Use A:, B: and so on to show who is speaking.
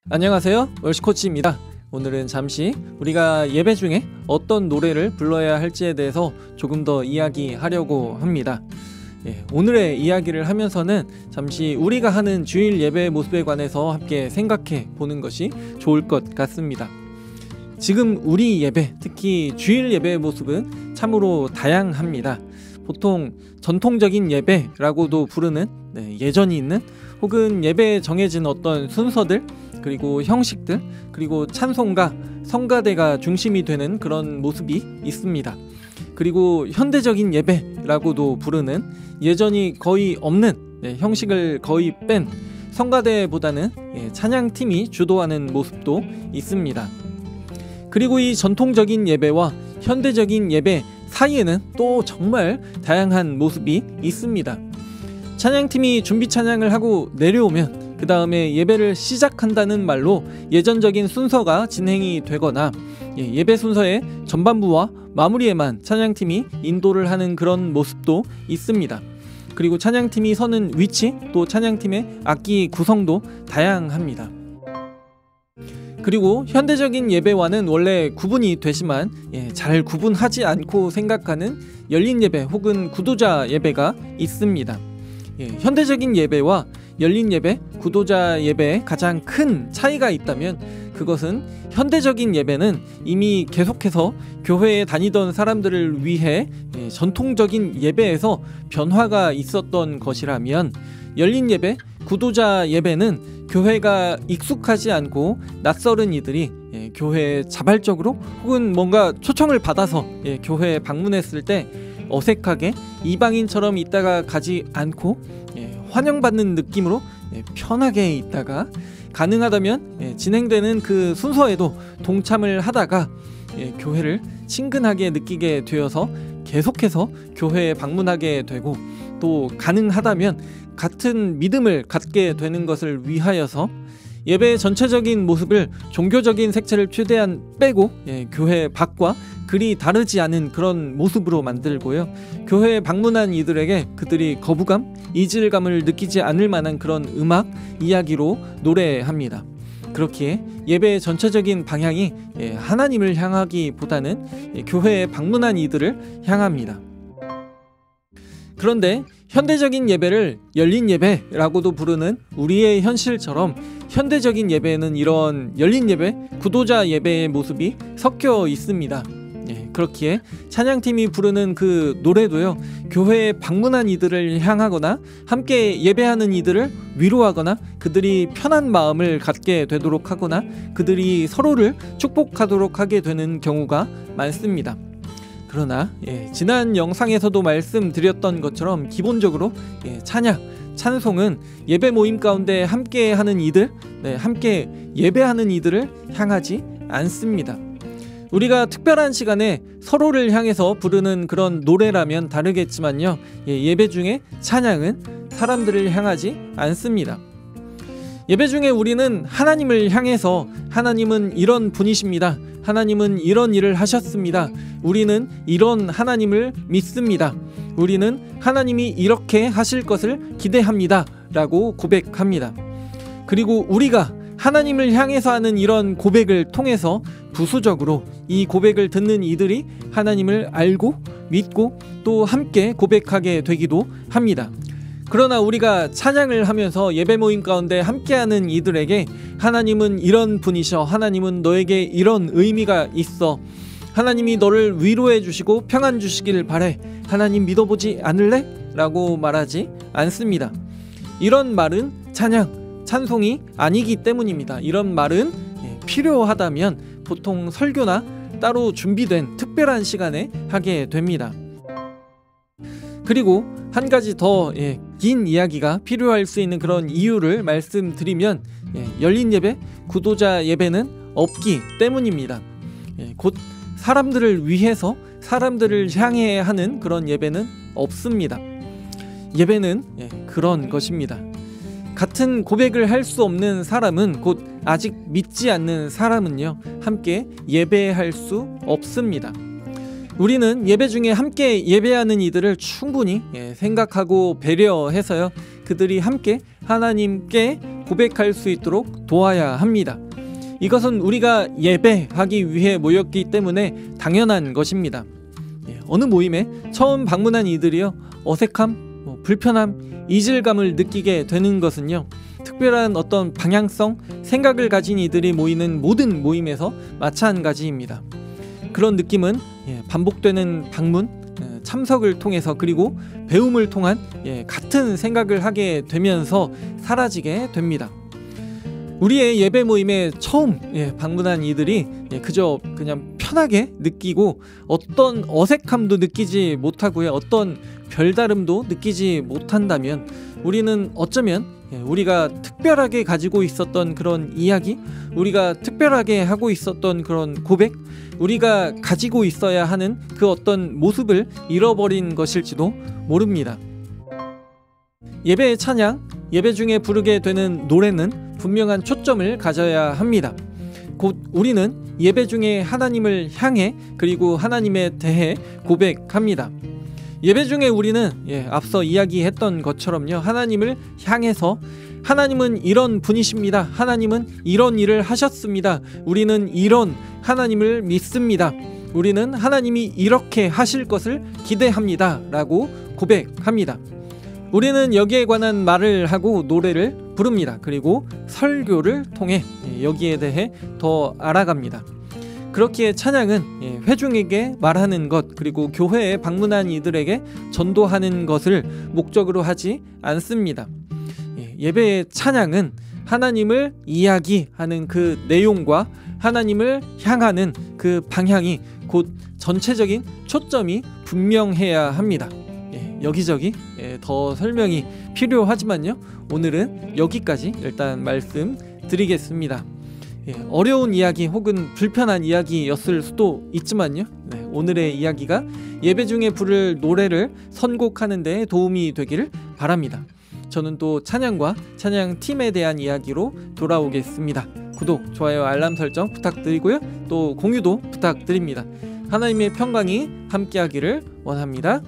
A: 안녕하세요, 월시코치입니다. 오늘은 잠시 우리가 예배 중에 어떤 노래를 불러야 할지에 대해서 조금 더 이야기하려고 합니다. 오늘의 이야기를 하면서는 잠시 우리가 하는 주일 예배의 모습에 관해서 함께 생각해 보는 것이 좋을 것 같습니다. 지금 우리 예배, 특히 주일 예배의 모습은 참으로 다양합니다. 보통 전통적인 예배라고도 부르는 예전이 있는 혹은 예배에 정해진 어떤 순서들, 그리고 형식들, 그리고 찬송가, 성가대가 중심이 되는 그런 모습이 있습니다. 그리고 현대적인 예배라고도 부르는 예전이 거의 없는 형식을 거의 뺀 성가대보다는 찬양팀이 주도하는 모습도 있습니다. 그리고 이 전통적인 예배와 현대적인 예배 사이에는 또 정말 다양한 모습이 있습니다. 찬양팀이 준비 찬양을 하고 내려오면 그 다음에 예배를 시작한다는 말로 예전적인 순서가 진행이 되거나 예배 순서의 전반부와 마무리에만 찬양팀이 인도를 하는 그런 모습도 있습니다. 그리고 찬양팀이 서는 위치, 또 찬양팀의 악기 구성도 다양합니다. 그리고 현대적인 예배와는 원래 구분이 되지만 잘 구분하지 않고 생각하는 열린 예배 혹은 구도자 예배가 있습니다. 현대적인 예배와 열린 예배, 구도자 예배에 가장 큰 차이가 있다면 그것은 현대적인 예배는 이미 계속해서 교회에 다니던 사람들을 위해 전통적인 예배에서 변화가 있었던 것이라면 열린 예배, 구도자 예배는 교회가 익숙하지 않고 낯설은 이들이 교회에 자발적으로 혹은 뭔가 초청을 받아서 교회에 방문했을 때 어색하게 이방인처럼 있다가 가지 않고 환영받는 느낌으로 편하게 있다가 가능하다면 진행되는 그 순서에도 동참을 하다가 교회를 친근하게 느끼게 되어서 계속해서 교회에 방문하게 되고, 또 가능하다면 같은 믿음을 갖게 되는 것을 위하여서 예배의 전체적인 모습을 종교적인 색채를 최대한 빼고 교회 밖과 그리 다르지 않은 그런 모습으로 만들고요. 교회에 방문한 이들에게 그들이 거부감, 이질감을 느끼지 않을 만한 그런 음악, 이야기로 노래합니다. 그렇기에 예배의 전체적인 방향이 하나님을 향하기보다는 교회에 방문한 이들을 향합니다. 그런데 현대적인 예배를 열린 예배라고도 부르는 우리의 현실처럼 현대적인 예배에는 이런 열린 예배, 구도자 예배의 모습이 섞여 있습니다. 그렇기에 찬양팀이 부르는 그 노래도요, 교회에 방문한 이들을 향하거나 함께 예배하는 이들을 위로하거나 그들이 편한 마음을 갖게 되도록 하거나 그들이 서로를 축복하도록 하게 되는 경우가 많습니다. 그러나 지난 영상에서도 말씀드렸던 것처럼 기본적으로 찬송은 예배 모임 가운데 함께 하는 이들, 함께 예배하는 이들을 향하지 않습니다. 우리가 특별한 시간에 서로를 향해서 부르는 그런 노래라면 다르겠지만요, 예배 중에 찬양은 사람들을 향하지 않습니다. 예배 중에 우리는 하나님을 향해서 하나님은 이런 분이십니다. 하나님은 이런 일을 하셨습니다. 우리는 이런 하나님을 믿습니다. 우리는 하나님이 이렇게 하실 것을 기대합니다. 라고 고백합니다. 그리고 우리가 하나님을 향해서 하는 이런 고백을 통해서 부수적으로 이 고백을 듣는 이들이 하나님을 알고 믿고 또 함께 고백하게 되기도 합니다. 그러나 우리가 찬양을 하면서 예배 모임 가운데 함께하는 이들에게 하나님은 이런 분이셔, 하나님은 너에게 이런 의미가 있어, 하나님이 너를 위로해 주시고 평안 주시길 바래, 하나님 믿어보지 않을래? 라고 말하지 않습니다. 이런 말은 찬송이 아니기 때문입니다. 이런 말은 필요하다면 보통 설교나 따로 준비된 특별한 시간에 하게 됩니다. 그리고 한 가지 더 긴 이야기가 필요할 수 있는 그런 이유를 말씀드리면 열린 예배, 구도자 예배는 없기 때문입니다. 곧 사람들을 위해서 사람들을 향해 하는 그런 예배는 없습니다. 예배는 그런 것입니다. 같은 고백을 할 수 없는 사람은, 곧 아직 믿지 않는 사람은요, 함께 예배할 수 없습니다. 우리는 예배 중에 함께 예배하는 이들을 충분히 생각하고 배려해서요, 그들이 함께 하나님께 고백할 수 있도록 도와야 합니다. 이것은 우리가 예배하기 위해 모였기 때문에 당연한 것입니다. 어느 모임에 처음 방문한 이들이요, 어색함, 불편함, 이질감을 느끼게 되는 것은요, 특별한 어떤 방향성, 생각을 가진 이들이 모이는 모든 모임에서 마찬가지입니다. 그런 느낌은 반복되는 방문, 참석을 통해서, 그리고 배움을 통한 같은 생각을 하게 되면서 사라지게 됩니다. 우리의 예배 모임에 처음 방문한 이들이 그저 그냥 편하게 느끼고 어떤 어색함도 느끼지 못하고요, 어떤 별다름도 느끼지 못한다면 우리는 어쩌면 우리가 특별하게 가지고 있었던 그런 이야기, 우리가 특별하게 하고 있었던 그런 고백, 우리가 가지고 있어야 하는 그 어떤 모습을 잃어버린 것일지도 모릅니다. 예배의 찬양, 예배 중에 부르게 되는 노래는 분명한 초점을 가져야 합니다. 곧 우리는 예배 중에 하나님을 향해, 그리고 하나님에 대해 고백합니다. 예배 중에 우리는 앞서 이야기했던 것처럼요, 하나님을 향해서 하나님은 이런 분이십니다. 하나님은 이런 일을 하셨습니다. 우리는 이런 하나님을 믿습니다. 우리는 하나님이 이렇게 하실 것을 기대합니다. 라고 고백합니다. 우리는 여기에 관한 말을 하고 노래를 부릅니다. 그리고 설교를 통해 여기에 대해 더 알아갑니다. 그렇기에 찬양은 회중에게 말하는 것, 그리고 교회에 방문한 이들에게 전도하는 것을 목적으로 하지 않습니다. 예배의 찬양은 하나님을 이야기하는 그 내용과 하나님을 향하는 그 방향이, 곧 전체적인 초점이 분명해야 합니다. 여기저기 더 설명이 필요하지만요, 오늘은 여기까지 일단 말씀드리겠습니다. 어려운 이야기 혹은 불편한 이야기였을 수도 있지만요, 오늘의 이야기가 예배 중에 부를 노래를 선곡하는 데 도움이 되기를 바랍니다. 저는 또 찬양과 찬양팀에 대한 이야기로 돌아오겠습니다. 구독, 좋아요, 알람 설정 부탁드리고요, 또 공유도 부탁드립니다. 하나님의 평강이 함께하기를 원합니다.